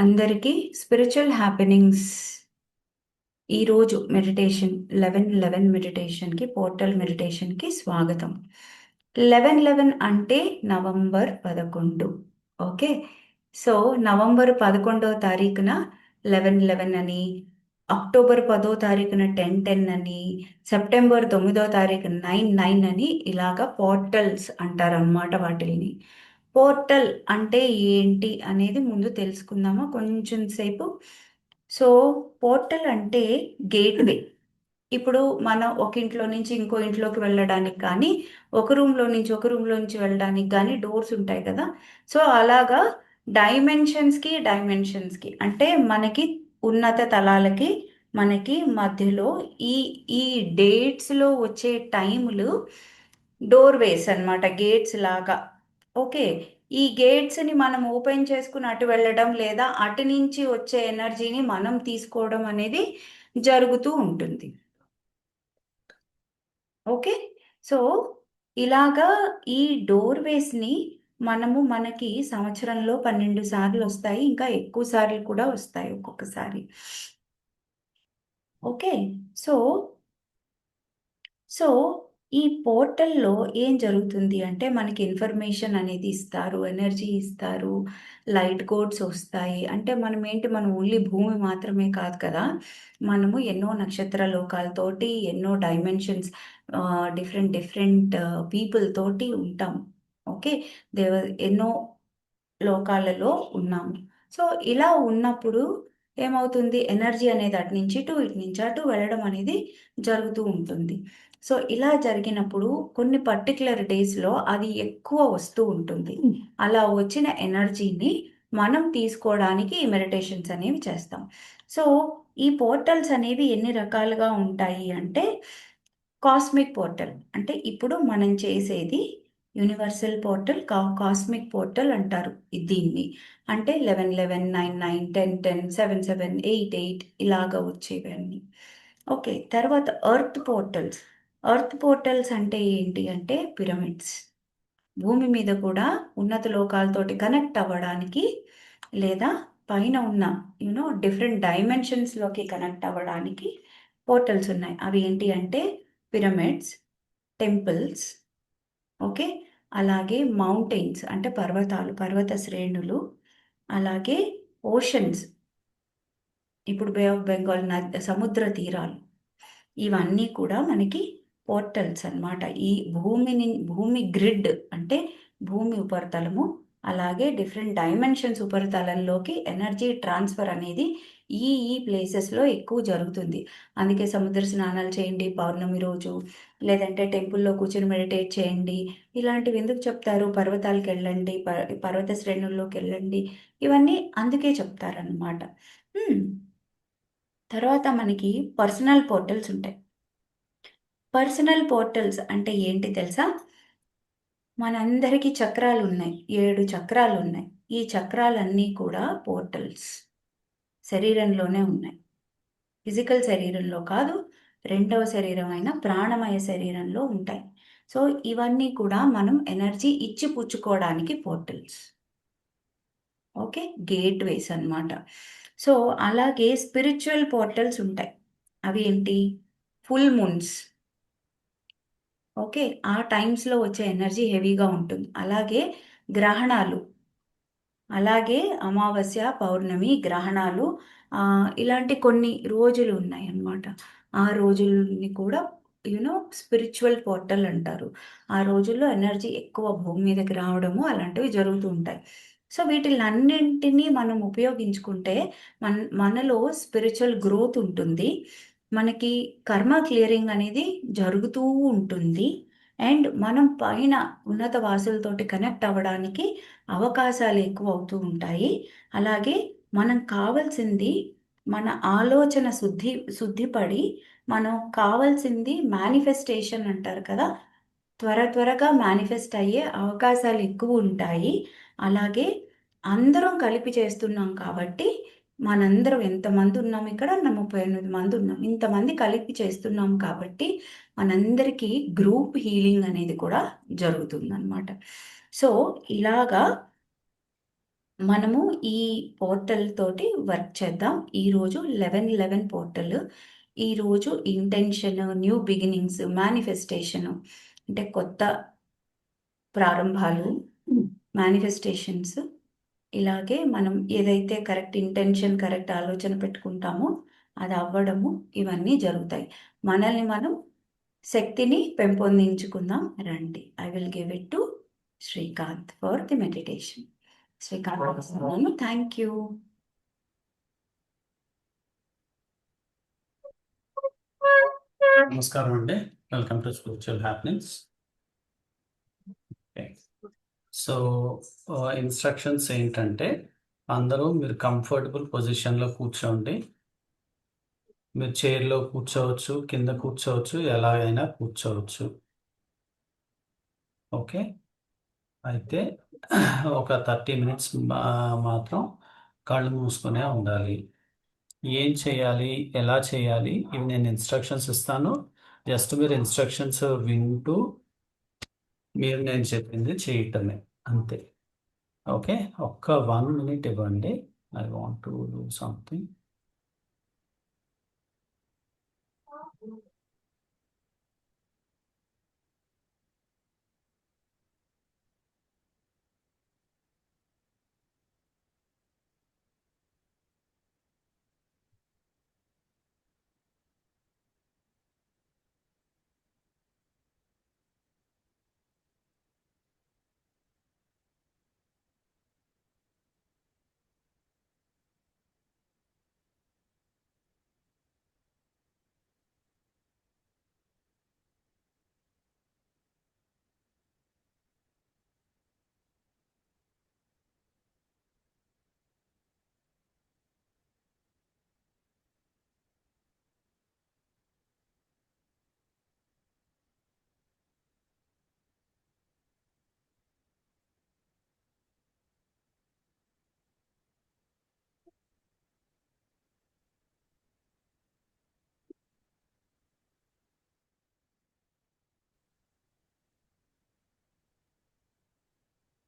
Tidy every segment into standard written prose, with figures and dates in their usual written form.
అందరికీ spiritual happenings ఈరోజు meditation 11:11 మెడిటేషన్కి portal మెడిటేషన్కి స్వాగతం. 11:11 అంటే నవంబర్ 11. ఓకే, సో నవంబర్ 11వ తారీఖున 11:11 అని, అక్టోబర్ 10వ తారీఖున 10:10 అని, సెప్టెంబర్ 9వ తారీఖున 9:9 అని ఇలాగా పోర్టల్స్ అంటారనమాట వాటిల్ని. పోర్టల్ అంటే ఏంటి అనేది ముందు తెలుసుకుందామా కొంచెం సేపు. సో పోర్టల్ అంటే గేట్వే. ఇప్పుడు మనం ఒక ఇంట్లో నుంచి ఇంకో ఇంట్లోకి వెళ్ళడానికి కానీ, ఒక రూమ్లో నుంచి ఒక రూమ్లో నుంచి వెళ్ళడానికి కానీ డోర్స్ ఉంటాయి కదా. సో అలాగా డైమెన్షన్స్కి అంటే మనకి ఉన్నత తలాలకి మనకి మధ్యలో ఈ ఈ డేట్స్లో వచ్చే టైములు డోర్వేస్ అన్నమాట, గేట్స్ లాగా. ఓకే, ఈ గేట్స్ని మనం ఓపెన్ చేసుకుని అటు వెళ్ళడం లేదా అటు నుంచి వచ్చే ఎనర్జీని మనం తీసుకోవడం అనేది జరుగుతూ ఉంటుంది. ఓకే, సో ఇలాగా ఈ డోర్వేస్ని మనకి సంవత్సరంలో 12 సార్లు వస్తాయి, ఇంకా ఎక్కువ సార్లు కూడా వస్తాయి ఒక్కొక్కసారి. ఓకే, సో సో ఈ పోర్టల్లో ఏం జరుగుతుంది అంటే మనకి ఇన్ఫర్మేషన్ అనేది ఇస్తారు, ఎనర్జీ ఇస్తారు, లైట్ కోడ్స్ వస్తాయి. అంటే మనం ఓన్లీ భూమి మాత్రమే కాదు కదా, మనము ఎన్నో నక్షత్ర లోకాలతోటి, ఎన్నో డైమెన్షన్స్, డిఫరెంట్ డిఫరెంట్ పీపుల్ తోటి ఉంటాం. ఓకే, దేవ ఎన్నో లోకాలలో ఉన్నాము. సో ఇలా ఉన్నప్పుడు ఏమవుతుంది, ఎనర్జీ అనేది అటు నుంచి ఇటు నుంచి అటు వెళ్ళడం అనేది జరుగుతూ ఉంటుంది. సో ఇలా జరిగినప్పుడు కొన్ని పర్టికులర్ డేస్లో అది ఎక్కువ వస్తూ ఉంటుంది. అలా వచ్చిన ఎనర్జీని మనం తీసుకోవడానికి ఈ మెడిటేషన్స్ అనేవి చేస్తాం. సో ఈ పోర్టల్స్ అనేవి ఎన్ని రకాలుగా ఉంటాయి అంటే, కాస్మిక్ పోర్టల్ అంటే ఇప్పుడు మనం చేసేది యూనివర్సల్ పోర్టల్, కాస్మిక్ పోర్టల్ అంటారు దీన్ని. అంటే 11:11, 9:9, 10:10, 7:7, 8:8 ఇలాగా వచ్చేవన్నీ. ఓకే, తర్వాత ఎర్త్ పోర్టల్స్ అంటే ఏంటి అంటే పిరమిడ్స్. భూమి మీద కూడా ఉన్నత లోకాలతోటి కనెక్ట్ అవ్వడానికి లేదా పైన ఉన్న డిఫరెంట్ డైమెన్షన్స్లోకి కనెక్ట్ అవ్వడానికి పోర్టల్స్ ఉన్నాయి. అవి ఏంటి అంటే పిరమిడ్స్, టెంపుల్స్, ఓకే, అలాగే మౌంటైన్స్ అంటే పర్వత శ్రేణులు, అలాగే ఓషన్స్, ఇప్పుడు బే ఆఫ్ బెంగాల్ సముద్ర తీరాలు, ఇవన్నీ కూడా మనకి పోర్టల్స్ అన్నమాట. ఈ భూమి గ్రిడ్ అంటే భూమి ఉపరితలము, అలాగే డిఫరెంట్ డైమెన్షన్స్ ఉపరితలంలోకి ఎనర్జీ ట్రాన్స్ఫర్ అనేది ఈ ప్లేసెస్లో ఎక్కువ జరుగుతుంది. అందుకే సముద్ర స్నానాలు చేయండి పౌర్ణమి రోజు, లేదంటే టెంపుల్లో కూర్చొని మెడిటేట్ చేయండి. ఇలాంటివి ఎందుకు చెప్తారు, పర్వతాలకు వెళ్ళండి, పర్వత శ్రేణుల్లోకి వెళ్ళండి, ఇవన్నీ అందుకే చెప్తారనమాట. తర్వాత మనకి పర్సనల్ పోర్టల్స్ ఉంటాయి. పర్సనల్ పోర్టల్స్ అంటే ఏంటి తెలుసా? మనందరికీ చక్రాలు ఉన్నాయి, 7 చక్రాలు ఉన్నాయి. ఈ చక్రాలన్నీ కూడా పోర్టల్స్ శరీరంలోనే ఉన్నాయి. ఫిజికల్ శరీరంలో కాదు, రెండవ శరీరం అయిన ప్రాణమయ శరీరంలో ఉంటాయి. సో ఇవన్నీ కూడా మనం ఎనర్జీ ఇచ్చి పుచ్చుకోవడానికి పోర్టల్స్. ఓకే, గేట్వేస్ అన్నమాట. సో అలాగే స్పిరిచువల్ పోర్టల్స్ ఉంటాయి. అవి ఏంటి? Full moons. ఓకే, ఆ టైమ్స్లో వచ్చే ఎనర్జీ హెవీగా ఉంటుంది. అలాగే గ్రహణాలు, అలాగే అమావాస్య, పౌర్ణమి, గ్రహణాలు, ఇలాంటి కొన్ని రోజులు ఉన్నాయి అన్నమాట. ఆ రోజుల్ని కూడా స్పిరిచువల్ పోర్టల్ అంటారు. ఆ రోజుల్లో ఎనర్జీ ఎక్కువ భూమి మీదకి రావడము అలాంటివి జరుగుతూ ఉంటాయి. సో వీటిలన్నింటినీ మనం ఉపయోగించుకుంటే మనలో స్పిరిచువల్ గ్రోత్ ఉంటుంది, మనకి కర్మ క్లియరింగ్ అనేది జరుగుతూ ఉంటుంది, అండ్ మనం పైన ఉన్నత వాసులతోటి కనెక్ట్ అవ్వడానికి అవకాశాలు ఎక్కువ అవుతూ ఉంటాయి. అలాగే మనం కావాల్సింది, మన ఆలోచన శుద్ధిపడి మనం కావాల్సింది మేనిఫెస్టేషన్ అంటారు కదా, త్వరగా మేనిఫెస్ట్ అయ్యే అవకాశాలు ఎక్కువ ఉంటాయి. అలాగే అందరం కలిపి చేస్తున్నాం కాబట్టి, మనందరం ఎంతమంది ఉన్నాం ఇక్కడ, 38 మంది ఉన్నాం, ఇంతమంది కలిపి చేస్తున్నాం కాబట్టి మనందరికీ గ్రూప్ హీలింగ్ అనేది కూడా జరుగుతుంది అనమాట. సో ఇలాగా మనము ఈ పోర్టల్ తోటి వర్క్ చేద్దాం. ఈరోజు 11/11 పోర్టల్. ఈరోజు ఇంటెన్షన్, న్యూ బిగినింగ్స్, మేనిఫెస్టేషన్ అంటే కొత్త ప్రారంభాలు, మేనిఫెస్టేషన్స్. ఇలాగే మనం ఏదైతే కరెక్ట్ ఇంటెన్షన్, కరెక్ట్ ఆలోచన పెట్టుకుంటామో అది అవ్వడము ఇవన్నీ జరుగుతాయి. మనల్ని మనం శక్తిని పెంపొందించుకుందాం రండి. I will give it to Srikanth for the meditation. Srikanth ఇస్తున్నాను. Thank you. నమస్కారం అండి. Welcome to spiritual happiness. So instructions ఏంటంటే, అందరూ మీరు కంఫర్టబుల్ పొజిషన్లో కూర్చోండి. మీరు చైర్లో కూర్చోవచ్చు, కింద కూర్చోవచ్చు, ఎలాగైనా కూర్చోవచ్చు. ఓకే, అయితే ఒక 30 మినిట్స్ మాత్రం కళ్ళు మూసుకునే ఉండాలి. ఏం చేయాలి, ఎలా చేయాలి, ఇవి నేను ఇన్స్ట్రక్షన్స్ ఇస్తాను. జస్ట్ మీరు ఇన్స్ట్రక్షన్స్ వింటూ మీరు నేను చెప్పింది చేయటమే, అంతే. ఓకే, ఒక్క 1 మినిట్ ఇవ్వండి. I want to do something.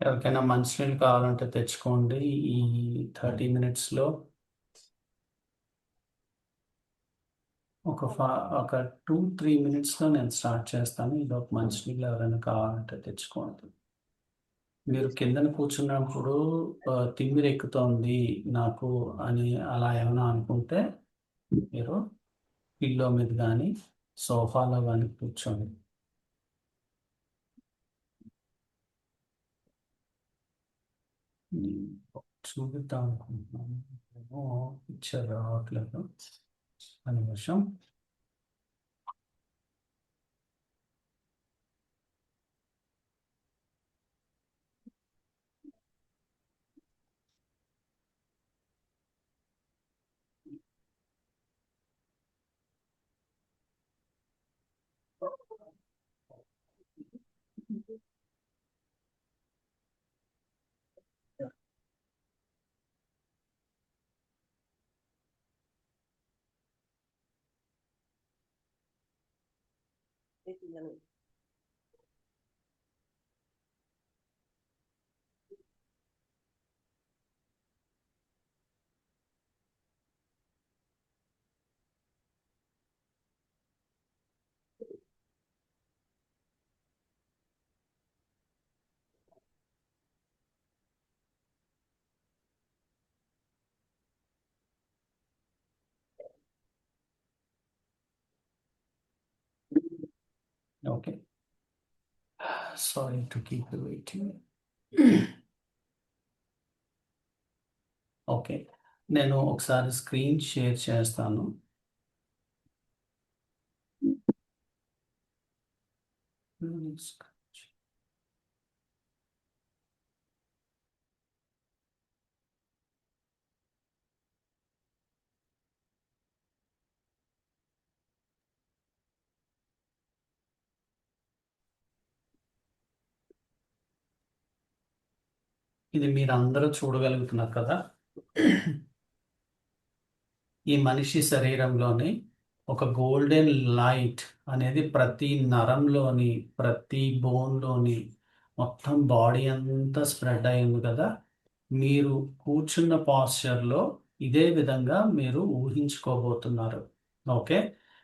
ఎవరికైనా మంచినీళ్ళు కావాలంటే తెచ్చుకోండి. ఈ 30 మినిట్స్లో ఒక 2-3 మినిట్స్లో నేను స్టార్ట్ చేస్తాను. ఇది ఒక మంచినీళ్ళు ఎవరైనా కావాలంటే తెచ్చుకోండి. మీరు కిందన కూర్చున్నప్పుడు తిమ్మిరి ఎక్కుతోంది నాకు అని అలా ఏమైనా అనుకుంటే మీరు పిల్లో మీద కానీ సోఫాలో కానీ కూర్చోండి. చూపిద్దాం అనుకుంటున్నాను, ఏమో పిక్చర్ రావట్లేదు. ఒక నిమిషం. Okay, sorry to keep you waiting. Okay, నేను ఒకసారి స్క్రీన్ షేర్ చేస్తాను. ఇది మీరు అందరూ చూడగలుగుతున్నారు కదా. ఈ మనిషి శరీరంలోని ఒక గోల్డెన్ లైట్ అనేది ప్రతి నరంలోని, ప్రతి బోన్లోని, మొత్తం బాడీ అంతా స్ప్రెడ్ అయింది కదా. మీరు కూర్చున్న పాస్చర్లో ఇదే విధంగా మీరు ఊహించుకోబోతున్నారు. ఓకే.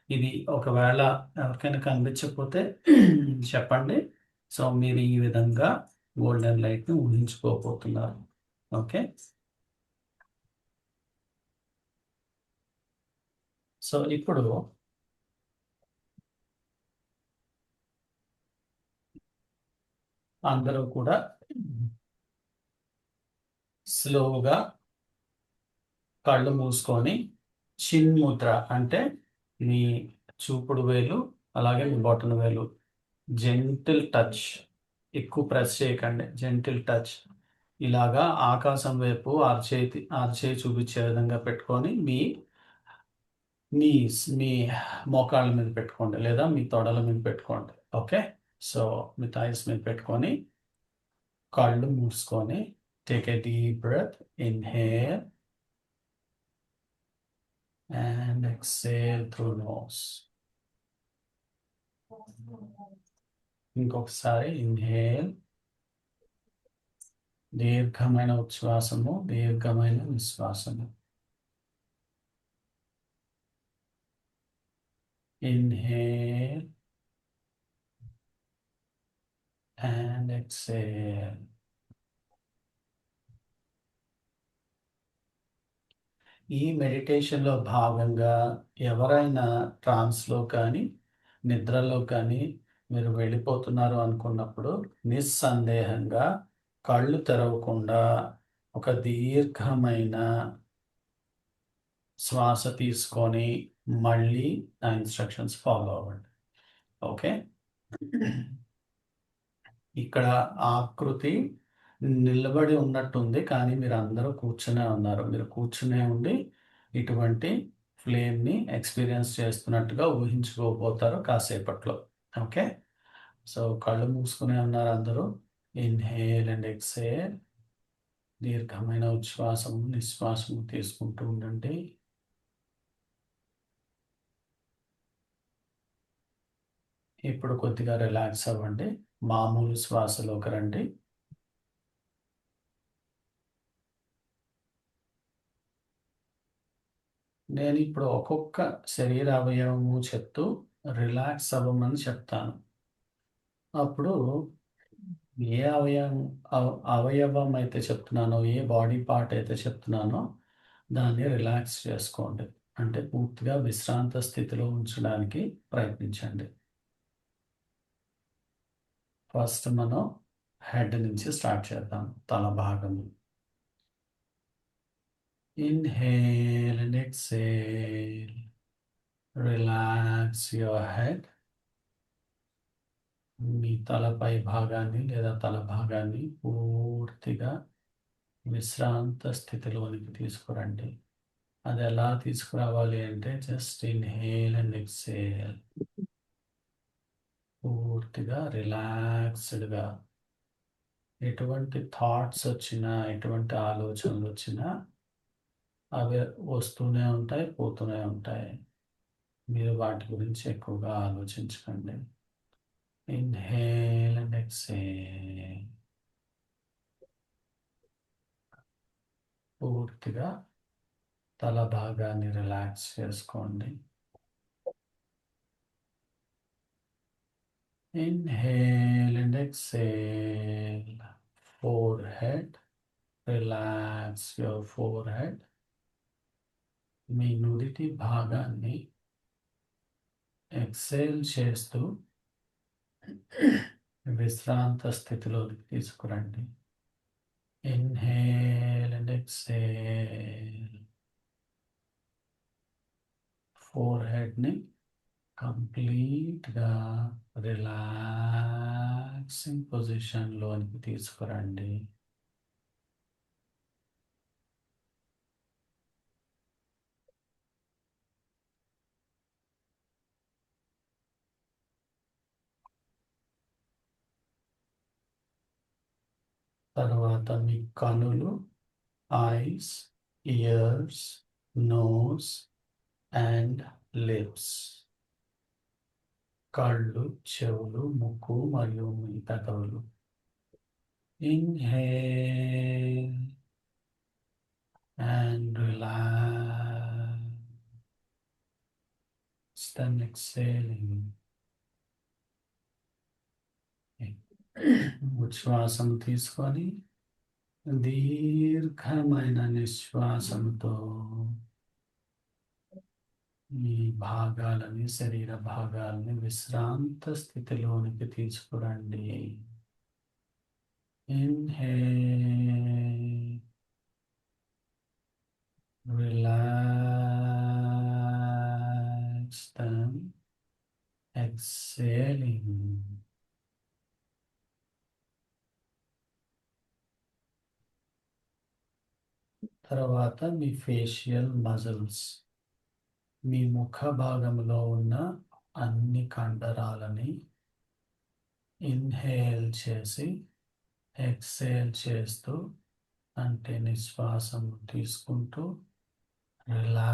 ఇది ఒకవేళ ఎవరికైనా కనిపించకపోతే చెప్పండి. సో మీరు ఈ విధంగా గోల్డెన్ లైట్ని ఊహించుకోబోతున్నారు. ఓకే. సో ఇప్పుడు అందరూ కూడా స్లోగా కళ్ళు మూసుకొని చిన్ముద్ర అంటే మీ చూపుడు వేలు అలాగే మీ బొటన వేలు జెంటిల్ టచ్, ఎక్కువ ప్రెస్ చేయకండి, జెంటిల్ టచ్ ఇలాగా ఆకాశం వైపు అరచేయి చూపించే విధంగా పెట్టుకొని మీ మోకాళ్ళ మీద పెట్టుకోండి లేదా మీ తొడల మీద పెట్టుకోండి. ఓకే. సో మీ థైస్ మీద పెట్టుకొని కళ్ళు మూసుకొని take a deep breath, inhale and exhale through nose. ఇంకొకసారి ఇన్హేల్, దీర్ఘమైన ఉచ్ఛ్వాసము, దీర్ఘమైన నిశ్వాసము. Inhale and exhale. ఈ మెడిటేషన్లో భాగంగా ఎవరైనా ట్రాన్స్లో కానీ నిద్రలో కానీ మీరు వెళ్ళిపోతున్నారు అనుకున్నప్పుడు నిస్సందేహంగా కళ్ళు తెరవకుండా ఒక దీర్ఘమైన శ్వాస తీసుకొని మళ్ళీ నా ఇన్స్ట్రక్షన్స్ ఫాలో అవ్వండి. ఓకే. ఇక్కడ ఆకృతి నిలబడి ఉన్నట్టుంది కానీ మీరు అందరూ కూర్చునే ఉన్నారు. మీరు కూర్చునే ఉండి ఇటువంటి ఫ్లేమ్ని ఎక్స్పీరియన్స్ చేస్తున్నట్టుగా ఊహించుకోబోతారు కాసేపట్లో. ఓకే. సో కళ్ళు మూసుకునే ఉన్నారు అందరూ. ఇన్హేల్ అండ్ ఎక్సేల్, దీర్ఘమైన ఉచ్ఛ్వాసము నిశ్వాసము తీసుకుంటూ ఉండండి. ఇప్పుడు కొద్దిగా రిలాక్స్ అవ్వండి, మామూలు శ్వాసలోకి రండి. నేను ఇప్పుడు ఒక్కొక్క శరీర అవయవము చెప్తూ రిలాక్స్ అవ్వమని చెప్తాను. అప్పుడు ఏ అవయవం అయితే చెప్తున్నానో, ఏ బాడీ పార్ట్ అయితే చెప్తున్నానో దాన్ని రిలాక్స్ చేసుకోండి. అంటే పూర్తిగా విశ్రాంత స్థితిలో ఉంచడానికి ప్రయత్నించండి. ఫస్ట్ మనం హెడ్ నుంచి స్టార్ట్ చేద్దాం, తల భాగము. Inhale and exhale. Relax your head. మీ తలపై భాగాన్ని లేదా తల భాగాన్ని పూర్తిగా విశ్రాంత స్థితిలోనికి తీసుకురండి. అది ఎలా తీసుకురావాలి అంటే జస్ట్ ఇన్హేల్ అండ్ ఎక్సేల్. పూర్తిగా రిలాక్స్డ్గా, ఎటువంటి థాట్స్ వచ్చినా, ఎటువంటి ఆలోచనలు వచ్చినా అవి వస్తూనే ఉంటాయి, పోతూనే ఉంటాయి. మీరు వాటి గురించి ఎక్కువగా ఆలోచించకండి. Inhale and exhale. పూర్తిగా తల భాగాన్ని రిలాక్స్ చేసుకోండి. Inhale and exhale. forehead, relax your forehead. మీ నుదిటి భాగాన్ని ఎక్సేల్ చేస్తూ విశ్రాంత స్థితిలోకి తీసుకురండి. Inhale and exhale. ఫోర్హెడ్ని కంప్లీట్గా రిలాక్సింగ్ పొజిషన్లోనికి తీసుకురండి. తర్వాత మీ కనులు, eyes, ears, nose and lips. కళ్ళు, చెవులు, ముక్కు మరియు మీ పెదవులు. Inhale and relax. Then exhaling. ఉచ్ఛ్వాసం తీసుకొని దీర్ఘమైన నిశ్వాసంతో ఈ భాగాలని శరీర భాగాలని విశ్రాంత స్థితిలోనికి తీసుకురండి. Inhale, relax then, exhaling. తర్వాత మీ ఫేషియల్ మజిల్స్, మీ ముఖ భాగంలో ఉన్న అన్ని కండరాలని ఇన్హేల్ చేసి ఎక్సేల్ చేస్తూ, అంటే నిశ్వాసం తీసుకుంటూ రిలాక్స్డ్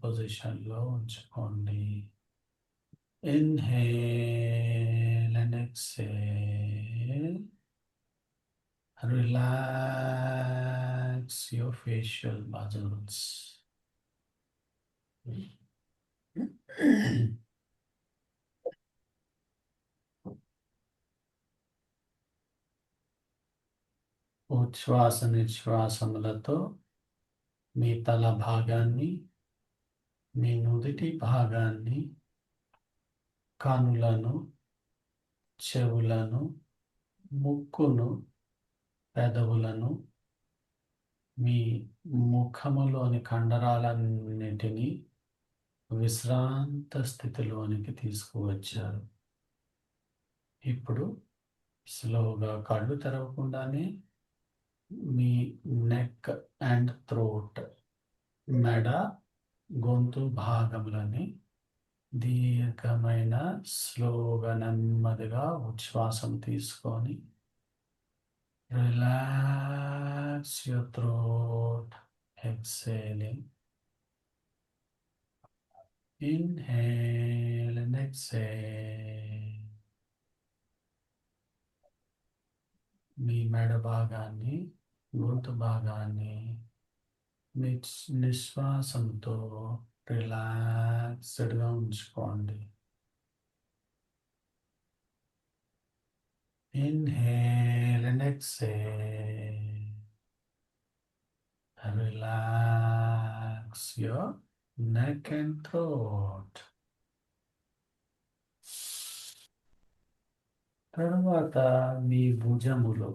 పొజిషన్లో ఉంచుకోండి. Inhale and exhale. Relax your facial muscles. ఉచ్ఛ్వాస నిశ్వాసములతో మీ తల భాగాన్ని, మీ నుదిటి భాగాన్ని, కనులను, చెవులను, ముక్కును, పెదవులను, మీ ముఖములోని కండరాలన్నిటినీ విశ్రాంత స్థితిలోనికి తీసుకువచ్చారు. ఇప్పుడు స్లోగా కళ్ళు తెరవకుండానే మీ నెక్ అండ్ థ్రోట్, మెడ, గొంతు భాగములని దీర్ఘమైన స్లోగా నెమ్మదిగా ఉచ్ఛ్వాసం తీసుకొని relax your throat, exhaling. Inhale and exhale. మీ మెడ భాగాన్ని, గొంతు భాగాన్ని నిశ్వాసంతో రిలాక్స్డ్గా ఉంచుకోండి. Inhale and exhale. Relax your neck and throat. తర్వాత మీ భుజములు,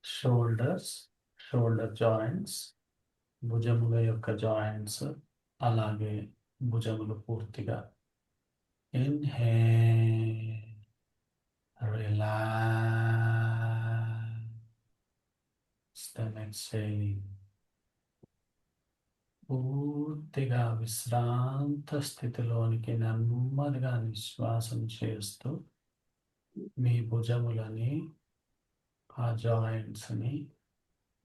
షోల్డర్స్, షోల్డర్ జాయింట్స్, భుజముల యొక్క జాయింట్స్, అలాగే భుజములు పూర్తిగా. Inhale, relax, then exhaling. పూర్తిగా విశ్రాంత స్థితిలోనికి నెమ్మదిగా నిశ్వాసం చేస్తూ మీ భుజములని, ఆ జాయింట్స్ని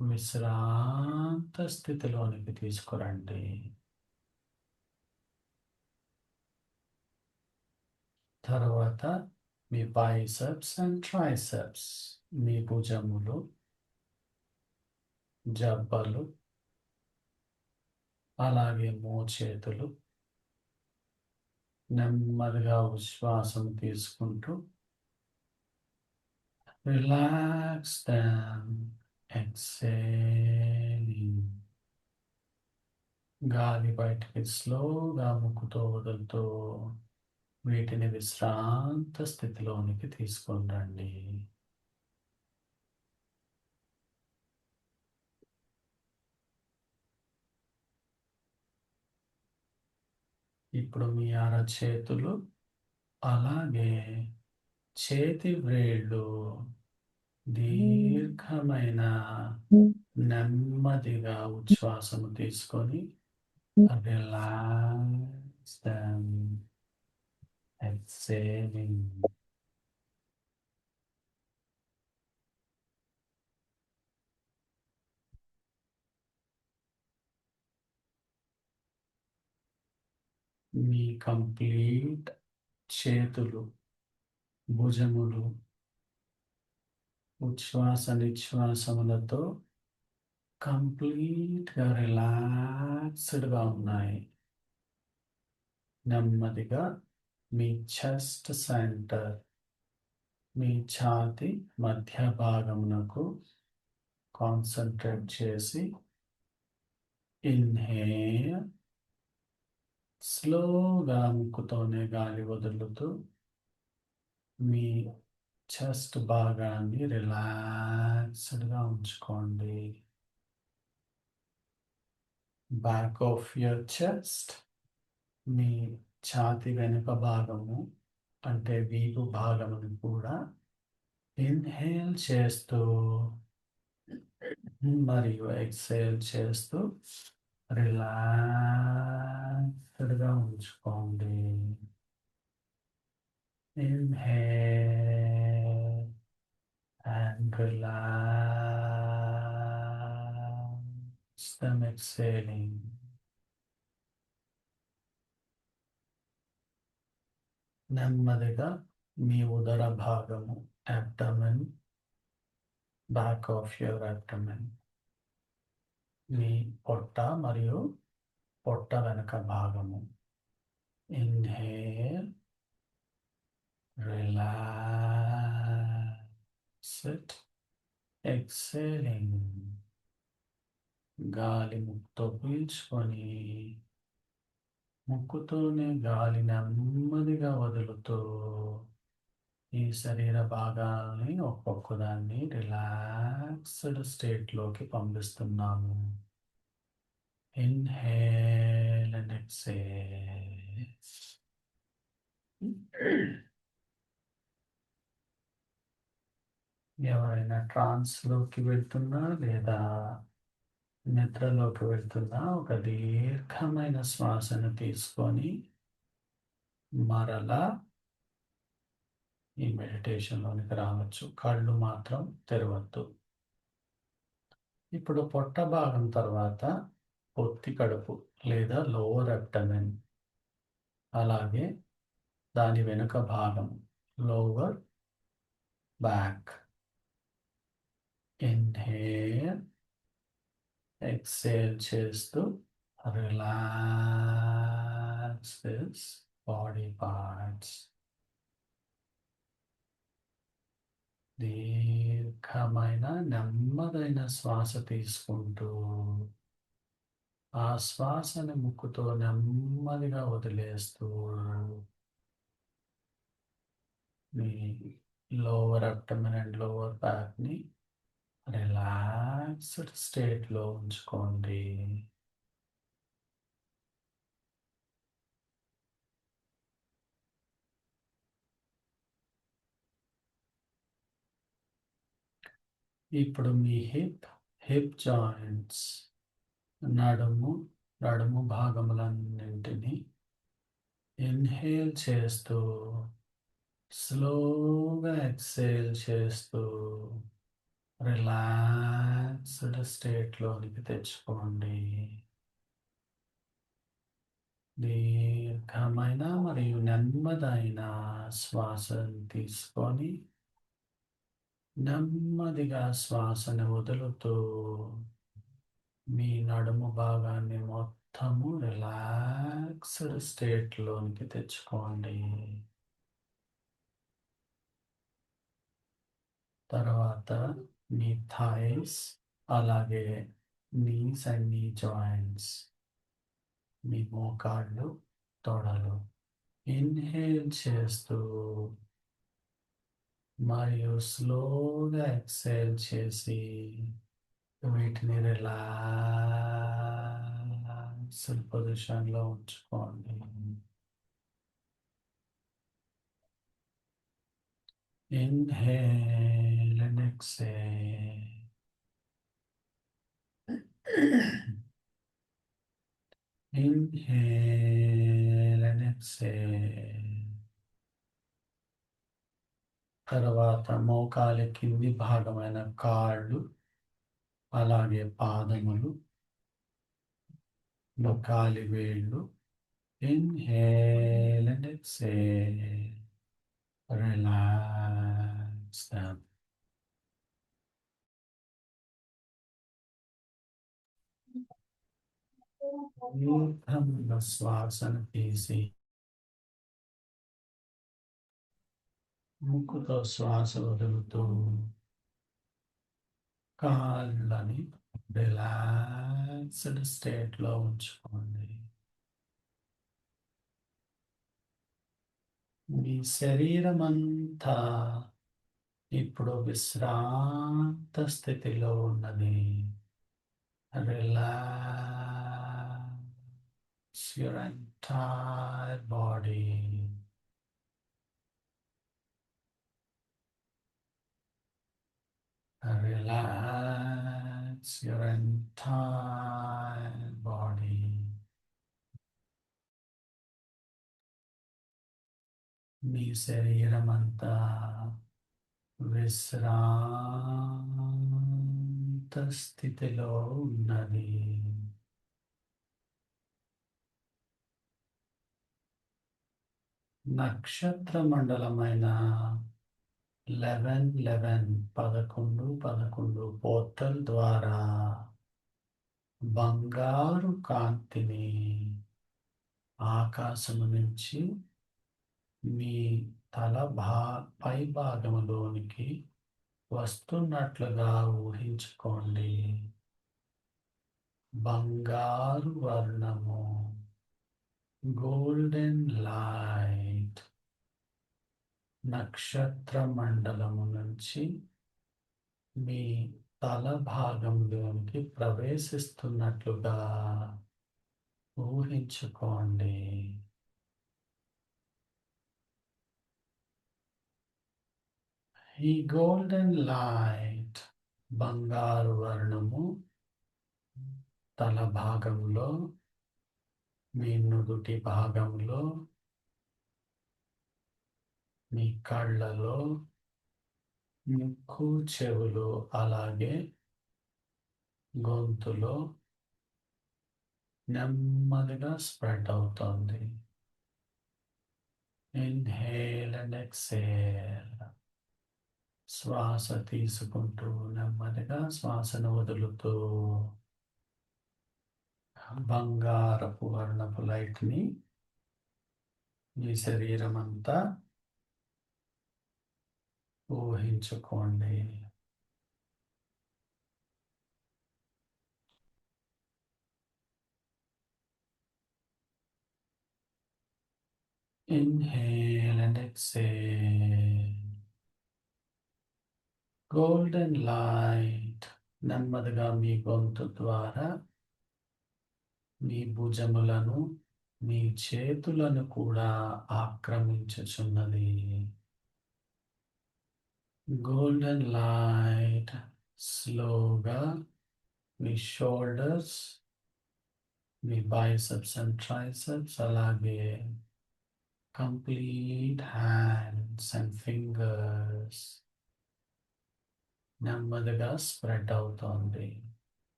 విశ్రాంత స్థితిలోనికి తీసుకురండి. తర్వాత మీ బైసెప్స్ అండ్ ట్రైసెప్స్, మీ భుజములు, జబ్బలు, అలాగే మోచేతులు నెమ్మదిగా ఉచ్ఛ్వాసం తీసుకుంటూ రిలాక్స్ దెమ్, ఎక్సేలింగ్. గాలి బయటికి స్లోగా ముక్కుతో వదులుతూ వీటిని విశ్రాంత స్థితిలోనికి తీసుకొని రండి. ఇప్పుడు మీ అరచేతులు, అలాగే చేతి వ్రేళ్ళు దీర్ఘమైన నెమ్మదిగా ఉచ్ఛ్వాసము తీసుకొని రిలాక్స్ దెమ్, ఎక్సేలింగ్. మీ కంప్లీట్ చేతులు, భుజములు, ఉచ్ఛ్వాస నిశ్వాసములతో కంప్లీట్గా రిలాక్స్డ్గా ఉన్నాయి. నెమ్మదిగా మీ చెస్ట్ సెంటర్, మీ ఛాతి మధ్య భాగమునకు కాన్సన్ట్రేట్ చేసి ఇన్హేల్, స్లోగా ముక్కుతోనే గాలి వదులుతూ మీ చెస్ట్ భాగాన్ని రిలాక్స్డ్గా ఉంచుకోండి. బ్యాక్ ఆఫ్ యువర్ చెస్ట్, మీ ఛాతి వెనుక భాగము అంటే వీపు భాగమును కూడా ఇన్హేల్ చేస్తూ మరియు ఎక్సేల్ చేస్తూ రిలాక్స్డ్గా ఉంచుకోండి. Inhale and relax them, exhaling. నెమ్మదిగా మీ ఉదర భాగము, abdomen, back of your abdomen, మీ పొట్ట మరియు పొట్ట వెనుక భాగము. Inhale, relax it, exhaling. గాలి ముక్కుతో పీల్చుకొని ముక్కుతోనే గాలి నెమ్మదిగా వదులుతూ ఈ శరీర భాగాల్ని ఒక్కొక్కదాన్ని రిలాక్స్డ్ స్టేట్లోకి పంపిస్తున్నాము. Inhale and exhale. ఎవరైనా ట్రాన్స్లోకి వెళ్తున్నా లేదా నిద్రలోకి వెళ్తున్నా ఒక దీర్ఘమైన శ్వాసను తీసుకొని మరలా ఈ మెడిటేషన్లోనికి రావచ్చు. కళ్ళు మాత్రం తెరవద్దు. ఇప్పుడు పొట్ట భాగం తర్వాత పొత్తి కడుపు లేదా లోవర్ అబ్డమెన్, అలాగే దాని వెనుక భాగం లోవర్ బ్యాక్. ఇన్హేల్, ఎక్సేల్ చేస్తూ రిలాక్స్ దిస్ బాడీ పార్ట్స్. దీర్ఘమైన నెమ్మదైన శ్వాస తీసుకుంటూ ఆ శ్వాసని ముక్కుతో నెమ్మదిగా వదిలేస్తూ మీ లోవర్ అబ్డమెన్ అండ్ లోవర్ బ్యాక్ని రిలాక్స్డ్ స్టేట్లో ఉంచుకోండి. ఇప్పుడు మీ హిప్ జాయింట్స్, నడుము భాగములన్నింటినీ ఇన్హేల్ చేస్తూ స్లోగా ఎక్సేల్ చేస్తూ రిలాక్స్డ్ స్టేట్లోనికి తెచ్చుకోండి. దీర్ఘమైన మరియు నెమ్మదైన శ్వాసను తీసుకొని నెమ్మదిగా శ్వాసను వదులుతూ మీ నడుము భాగాన్ని మొత్తము రిలాక్స్డ్ స్టేట్లోనికి తెచ్చుకోండి. తర్వాత మీ థైస్, అలాగే నీస్ అండ్ నీ జాయింట్స్, మీ మోకాళ్ళు, తొడలు ఇన్హేల్ చేస్తూ మరియు స్లోగా ఎక్సేల్ చేసి వీటిని రిలాక్స్డ్ పొజిషన్లో ఉంచుకోండి. Inhale and exhale. Inhale and exhale. తర్వాత మోకాలి కింది భాగమైన కాళ్ళు, అలాగే పాదములు, మోకాలి వేళ్ళు. Inhale and exhale. Relax them. దీర్ఘంగా శ్వాసను తీసి ముక్కుతో శ్వాస వదులుతూ కాళ్ళని రిలాక్స్డ్ స్టేట్లో ఉంచుకోండి. మీ శరీరం అంతా ఇప్పుడు విశ్రాంత స్థితిలో ఉన్నది. Relax your entire body. Relax your entire body. మీ శరీరం అంతా విశ్రాంత స్థితిలో ఉన్నది. నక్షత్ర మండలమైన 11 పోర్టల్ ద్వారా బంగారు కాంతిని ఆకాశము నుంచి మీ పై భాగంలోనికి వస్తున్నట్లుగా ఊహించుకోండి. బంగారు వర్ణము, గోల్డెన్ లైట్ నక్షత్ర మండలము నుంచి మీ తల భాగంలోనికి ప్రవేశిస్తున్నట్లుగా ఊహించుకోండి. ఈ గోల్డెన్ లైట్ బంగారు వర్ణము తల భాగంలో, మీ నుదుటి భాగంలో, మీ కళ్ళలో, ముక్కు, చెవులు, అలాగే గొంతులో నెమ్మదిగా స్ప్రెడ్ అవుతుంది. Inhale and exhale. శ్వాస తీసుకుంటూ నెమ్మదిగా శ్వాసను వదులుతూ బంగారపు వర్ణపు లైట్ని మీ శరీరం అంతా ఊహించుకోండి. Inhale and exhale. Golden light నెమ్మదిగా మీ గొంతు ద్వారా మీ భుజములను, మీ చేతులను కూడా ఆక్రమించుచున్నది. గోల్డెన్ లైట్ స్లోగా మీ షోల్డర్స్, మీ బైసెప్స్ అండ్ ట్రైసెప్స్, అలాగే కంప్లీట్ హ్యాండ్స్ అండ్ ఫింగర్స్ నెమ్మదిగా స్ప్రెడ్ అవుతోంది.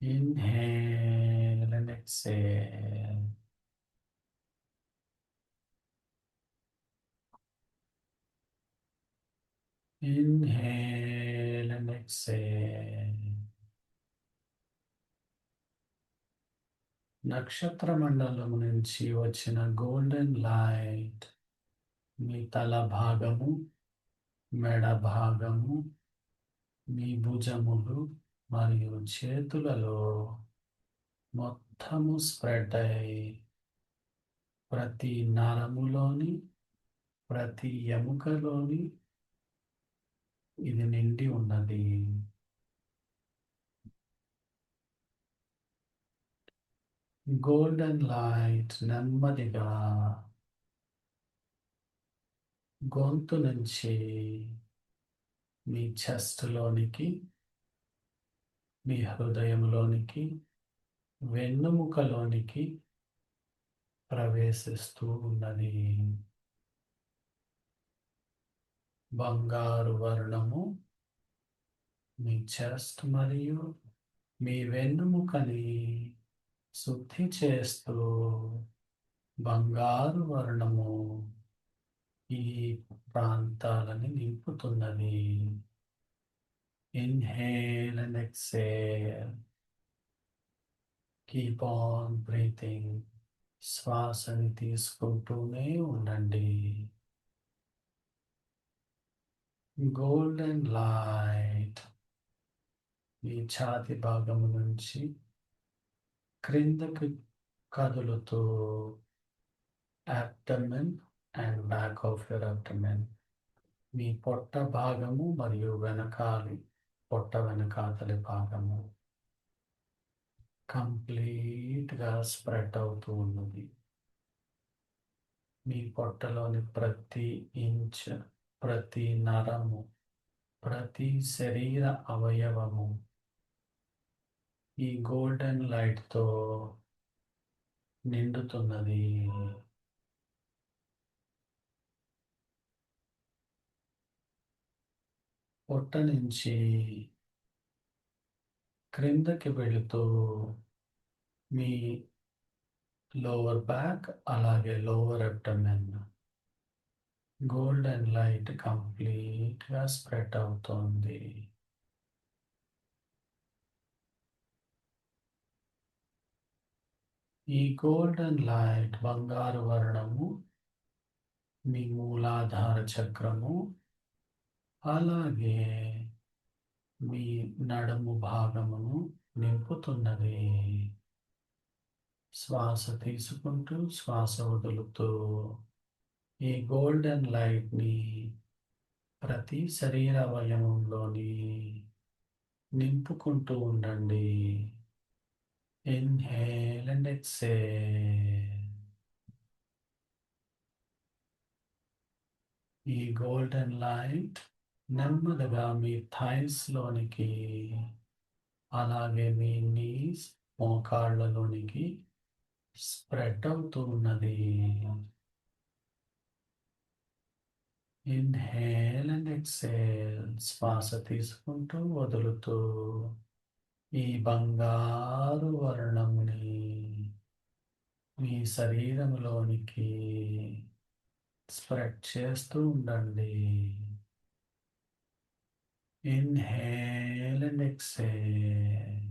Inhale and exhale. Inhale and exhale. నక్షత్ర మండలం నుంచి వచ్చిన గోల్డెన్ లైట్ మీ తల భాగము, మెడ భాగము, మీ భుజములు మరియు చేతులలో మొత్తము స్ప్రెడ్ అయి ప్రతి నరములోని, ప్రతి ఎముకలోని ఇది నిండి ఉన్నది. గోల్డెన్ లైట్ నెమ్మదిగా గొంతు నుంచి మీ చెస్ట్లోనికి, మీ హృదయంలోనికి, వెన్నుముకలోనికి ప్రవేశిస్తూ ఉన్నది. బంగారు వర్ణము మీ చెస్ట్ మరియు మీ వెన్నుముకని శుద్ధి చేస్తూ బంగారు వర్ణము ఈ ప్రాంతాలని నింపుతున్నది. Inhale and exhale. Keep on breathing. శ్వాసని తీసుకుంటూనే ఉండండి. గోల్డెన్ లైట్ మీ ఛాతి భాగము నుంచి క్రిందకి కదులుతూ abdomen and back of your abdomen, మీ పొట్ట భాగము మరియు వెనకాలి పొట్ట వెనకాతలి భాగము కంప్లీట్గా స్ప్రెడ్ అవుతూ ఉన్నది. మీ పొట్టలోని ప్రతి ఇంచ్, ప్రతి నరము, ప్రతి శరీర అవయవము ఈ గోల్డెన్ లైట్తో నిండుతున్నది. పొట్ట నుంచి క్రిందకి వెళుతూ మీ లోవర్ బ్యాక్ అలాగే లోవర్ అబ్డమెన్ గోల్డెన్ లైట్ కంప్లీట్గా స్ప్రెడ్ అవుతోంది. ఈ గోల్డెన్ లైట్ బంగారు వర్ణము మీ మూలాధార చక్రము అలాగే మీ నడుము భాగమును నింపుతున్నది. శ్వాస తీసుకుంటూ శ్వాస వదులుతూ ఈ గోల్డెన్ లైట్ని ప్రతి శరీర అవయవంలోని నింపుకుంటూ ఉండండి. Inhale and exhale. ఈ గోల్డెన్ లైట్ నెమ్మదిగా మీ థైస్ లోనికి అలాగే మీ నీస్ మోకాళ్ళలోనికి స్ప్రెడ్ అవుతూ ఉన్నది. Inhale and exhale. శ్వాస తీసుకుంటూ వదులుతూ ఈ బంగారు వర్ణముని మీ శరీరంలోనికి స్ప్రెడ్ చేస్తూ ఉండండి. Inhale and exhale.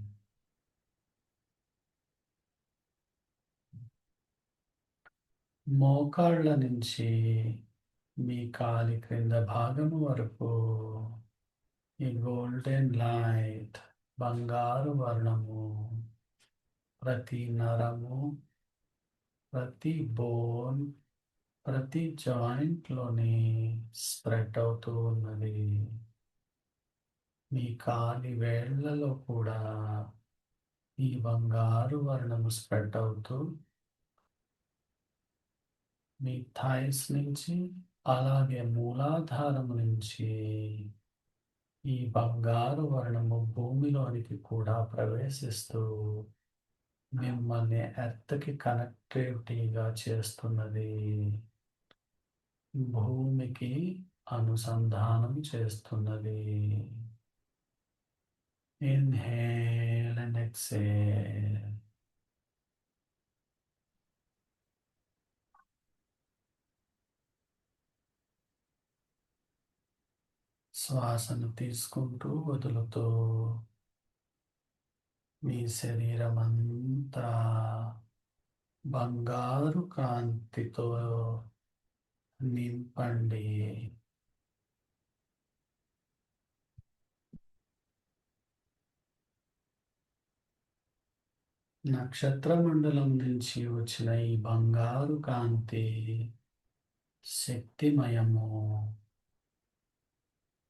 మోకాళ్ళ నుంచి మీ కాలి క్రింద భాగము వరకు ఈ గోల్డెన్ లైట్ బంగారు వర్ణము ప్రతి నరము, ప్రతి బోన్, ప్రతి జాయింట్లోని స్ప్రెడ్ అవుతూ ఉన్నది. మీ కాలి వేళ్లలో కూడా ఈ బంగారు వర్ణము స్ప్రెడ్ అవుతూ మీ థైస్ నుంచి అలాగే మూలాధారం నుంచి ఈ బంగారు వర్ణము భూమిలోనికి కూడా ప్రవేశిస్తూ మిమ్మల్ని ఎర్త్కి కనెక్టివిటీగా చేస్తున్నది. భూమికి అనుసంధానం చేస్తున్నది. Inhale and exhale. శ్వాసను తీసుకుంటూ వదులుతూ మీ శరీరం అంతా బంగారు కాంతితో నింపండి. నక్షత్ర మండలం నుంచి వచ్చిన ఈ బంగారు కాంతి శక్తిమయము.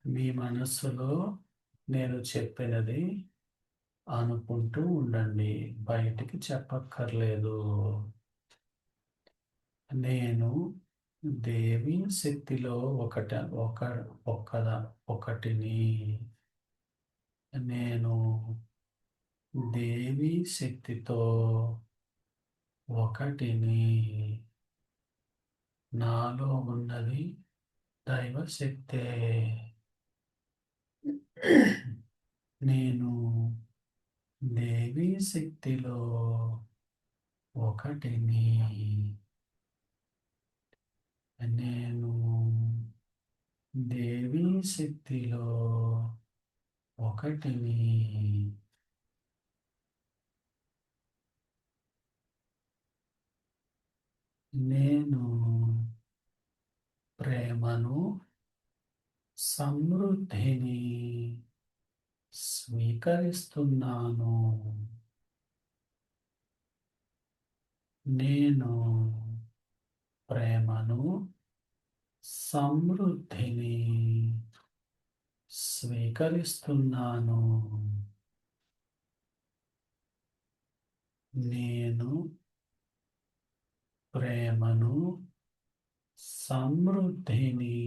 మీ మనస్సులో నేను చెప్పినది అనుకుంటూ ఉండండి, బయటికి చెప్పక్కర్లేదు. నేను దేవి శక్తిలో ఒకటిని. నేను దేవి శక్తితో ఒకటిని. నాలో ఉన్నది దైవశక్తే. నేను దేవి శక్తిలో ఒకటిని. నేను దేవి శక్తిలో ఒకటిని. నేను ప్రేమను, సమృద్ధిని స్వీకరిస్తున్నాను. నేను ప్రేమను, సమృద్ధిని స్వీకరిస్తున్నాను. నేను ప్రేమను, సమృద్ధిని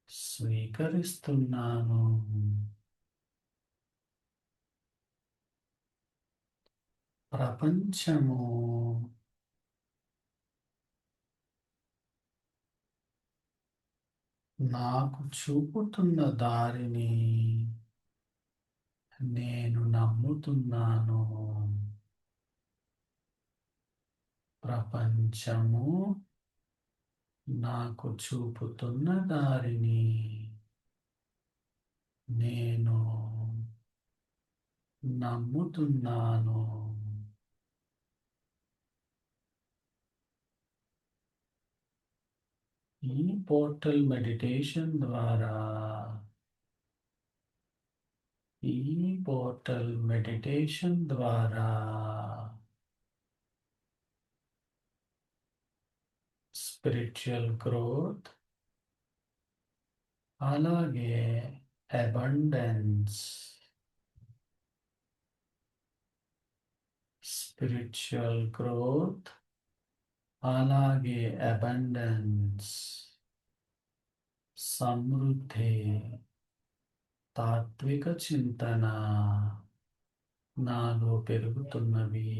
స్వీకరిస్తున్నాను. ప్రపంచము నాకు చూపుతున్న దారిని నేను నమ్ముతున్నాను. ప్రపంచము నాకు చూపుతున్న దారిని నేను నమ్ముతున్నాను. ఈ పోర్టల్ మెడిటేషన్ ద్వారా స్పిరిచువల్ గ్రోత్ అలాగే అబండెన్స్, స్పిరిచువల్ గ్రోత్ అలాగే అబండెన్స్, సమృద్ధి, తాత్విక చింతన నాలో పెరుగుతున్నవి.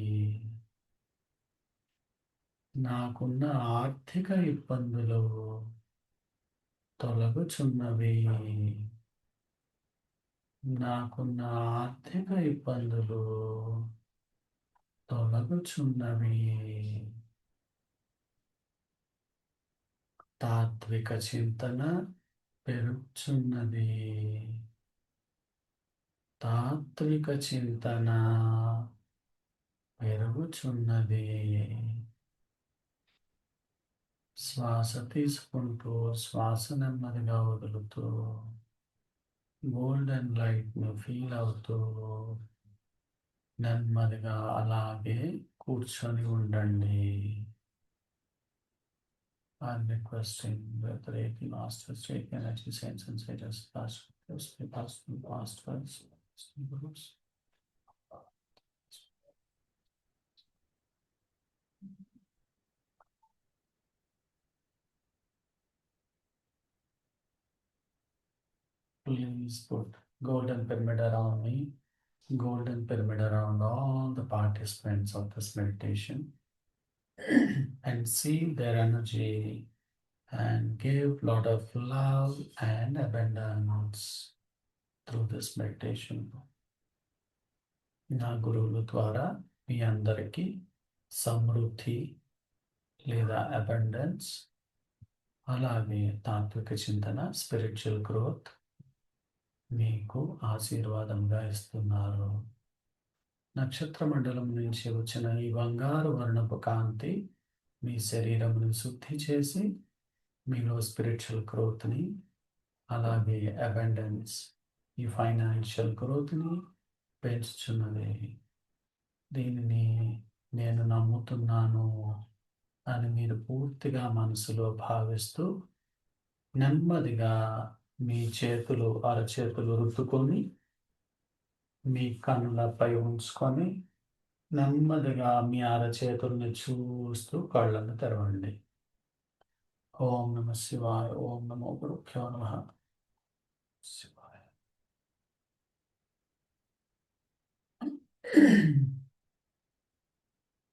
నాకున్న ఆర్థిక ఇబ్బందులు తొలగుచున్నవి. నాకున్న ఆర్థిక ఇబ్బందులు తొలగుచున్నవి. తాత్విక చింతన పెరుగుచున్నది. తాత్విక చింతన పెరుగుచున్నది. శ్వాస తీసుకుంటూ శ్వాస నెమ్మదిగా వదులుతూ గోల్డెన్ లైట్ను ఫీల్ అవుతూ నెమ్మదిగా అలాగే కూర్చొని ఉండండి. I'm requesting that the Reiki masters take energy sense and status past first groups. Please put golden pyramid around me, golden pyramid around all the participants of this meditation, and seal their energy and give lot of love and abundance through this meditation. నా గురువుల ద్వారా మీ అందరికీ సమృద్ధి లేదా abundance అలాగే తాత్విక చింతన, spiritual growth మీకు ఆశీర్వాదంగా ఇస్తున్నారు. నక్షత్ర మండలం నుంచి వచ్చిన ఈ బంగారు వర్ణపు కాంతి మీ శరీరమును శుద్ధి చేసి మీలో స్పిరిచువల్ గ్రోత్ని అలాగే అబండెన్స్, ఈ ఫైనాన్షియల్ గ్రోత్ని పెంచుచున్నది. దీనిని నేను నమ్ముతున్నాను అని మీరు పూర్తిగా మనసులో భావిస్తూ నెమ్మదిగా మీ చేతులు అరచేతులు రుద్దుకొని మీ కన్నులపై ఉంచుకొని నెమ్మదిగా మీ అరచేతుల్ని చూస్తూ కళ్ళను తెరవండి. ఓం నమ శివాయ. ఓం నమో గురుభ్యో నమః. శివాయ.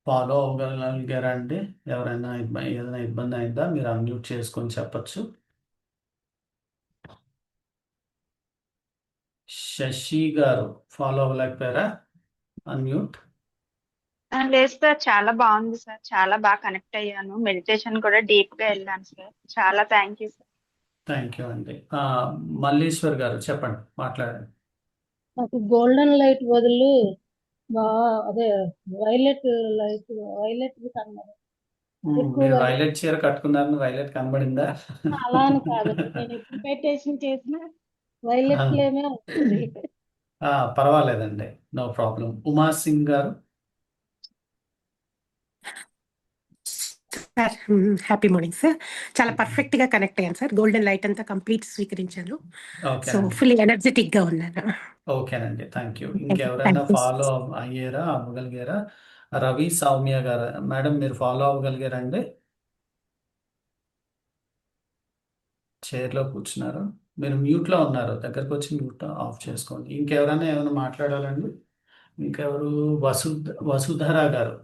ఫాలో అవ్వగలిగారండి? ఎవరైనా ఏదైనా ఇబ్బంది అయిందా? మీరు అన్మ్యూట్ చేసుకొని చెప్పచ్చు. శశి గారు ఫాలో అవ్వలేకపోయారా? అన్మ్యూట్. లేదు సార్, చాలా బాగుంది సార్. చాలా బాగా కనెక్ట్ అయ్యాను. మెడిటేషన్ కూడా డీప్ గా వెళ్ళాను సార్. చాలా thank you sir. Thank you అండి. మల్లీశ్వర్ గారు చెప్పండి, మాట్లాడండి. నాకు గోల్డెన్ లైట్ బదులు అదే వైలెట్ లైట్ కనబడింది. ఎక్కువ మీరు వర్క్. వైలెట్ చీర కట్టుకున్నారని వైలెట్ కనబడిందా? అలా అని కాదండి, నేను ఎప్పుడు మెడిటేషన్ చేసినా ఆ, వైలెట్ ఫ్లేమే ఉంటుంది. పర్వాలేదండి, నో ప్రాబ్లం. ఉమా సింగ్ గారు. Sir happy morning sir. చాలా పర్ఫెక్ట్ గా కనెక్ట్ అయ్యాను సార్. గోల్డెన్ లైట్ అంతా కంప్లీట్ స్వీకరించాను. సో ఓకేనండి, ఫుల్ ఎనర్జెటిక్ గా ఉన్నాను. ఓకేనండి, థ్యాంక్ యూ. థ్యాంక్ ఇంకెవరైనా యూ. ఫాలో అయ్యారా, అవ్వగలిగారా? రవి సౌమ్య గారు, మేడం మీరు ఫాలో అవ్వగలిగారండి? చైర్లో కూర్చున్నారు, మీరు మ్యూట్లో ఉన్నారు, దగ్గరకు వచ్చి మ్యూట్ ఆఫ్ చేసుకోండి. ఇంకెవరైనా ఏమైనా మాట్లాడాలండి? ఇంకెవరు? వసుధర గారు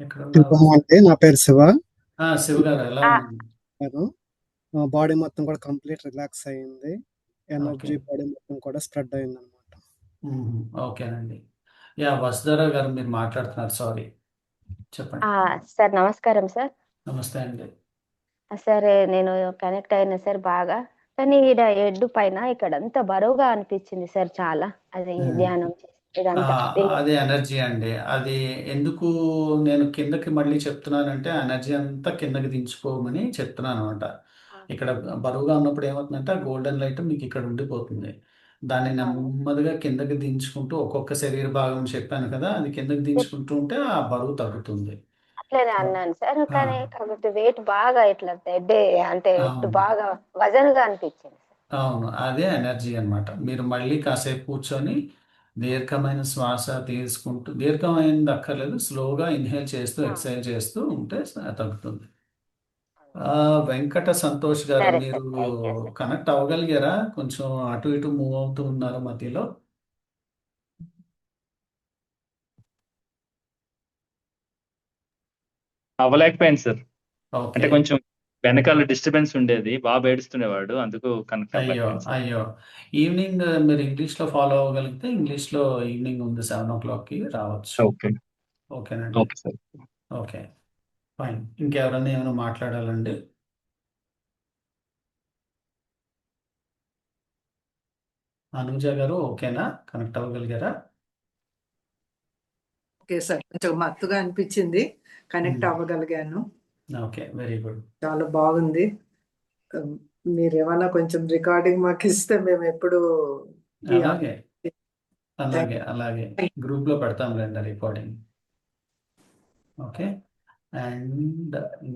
ఎక్కడ ఉన్నారు? శుభం అండి, నా పేరు శివ. శివ గారు ఎలా ఉన్నారు? బాడీ మొత్తం కూడా కంప్లీట్ రిలాక్స్ అయ్యింది. ఓకే, ఎనర్జీ బాడీ మొత్తం కూడా స్ప్రెడ్ అయింది అనమాట. ఓకేనండి. యా, వసుధర గారు మీరు మాట్లాడుతున్నారు, సారీ, చెప్పండి. సార్ నమస్కారం సార్. నమస్తే అండి. సార్ నేను కనెక్ట్ అయినా సార్ బాగా, కానీ ఈడ హెడ్ పైన ఇక్కడంతా బరువుగా అనిపించింది సార్ చాలా. అది మ్మ్. ధ్యానం చేసి ఆ, ఇదంతా అది ఎనర్జీ అండి. అది ఎందుకు నేను కిందకి మళ్ళీ చెప్తున్నానంటే, ఎనర్జీ అంతా కిందకి దించుకోమని చెప్తున్నాను అనమాట. ఇక్కడ బరువుగా ఉన్నప్పుడు ఏమవుతుందంటే, ఆ గోల్డెన్ లైట్ మీకు ఇక్కడ ఉండిపోతుంది. దాన్ని నెమ్మదిగా కిందకి దించుకుంటూ ఒక్కొక్క శరీర భాగం చెప్పాను కదా, అది కిందకి దించుకుంటూ ఉంటే ఆ బరువు తగ్గుతుంది. అట్లనే అన్నాను సార్, ఆ, కానీ కాబట్టి వెయిట్ బాగా ఇట్లా హెడ్ అంటే హెడ్ అవును, బాగా వజన్గా అనిపించింది సార్. అవును, అదే ఎనర్జీ అన్నమాట. మీరు మళ్ళీ కాసేపు కూర్చొని దీర్ఘమైన శ్వాస తీసుకుంటూ, దీర్ఘమైనది అక్కర్లేదు, స్లోగా ఇన్హేల్ చేస్తూ ఎక్సైల్ చేస్తూ ఉంటే తగ్గుతుంది. వెంకట సంతోష్ గారు, సరే మీరు sir, thank you sir. Connect అవ్వగలిగారా? కొంచెం అటు ఇటు మూవ్ అవుతూ ఉన్నారు మధ్యలో. అవ్వలేకపోయాను సార్. ఓకే, అంటే కొంచెం వెనకాల డిస్టర్బెన్స్ ఉండేది, బాబు ఏడుస్తుండేవాడు, అందుకు కనెక్ట్ అయ్యో అవ్వలేకపోయాను సార్. అయ్యో. ఈవినింగ్ మీరు ఇంగ్లీష్లో ఫాలో అవ్వగలిగితే, ఇంగ్లీష్లో ఈవినింగ్ ఉంది 7 o'clockకి రావచ్చు. ఓకే, ఓకేనండి, ఓకే సార్. Okay, fine. ఇంకెవరన్నా ఏమైనా మాట్లాడాలండి? అనుజ గారు ఓకేనా? కనెక్ట్ అవ్వగలిగారా? ఓకే సార్, కొంచెం మత్తుగా అనిపించింది, కనెక్ట్ అవ్వగలిగాను. Okay, very good. చాలా బాగుంది. మీరు ఏమైనా కొంచెం రికార్డింగ్ మాకు ఇస్తే మేము ఎప్పుడు అలాగే అలాగే అలాగే గ్రూప్లో పెడతాం రండి రికార్డింగ్. Okay, and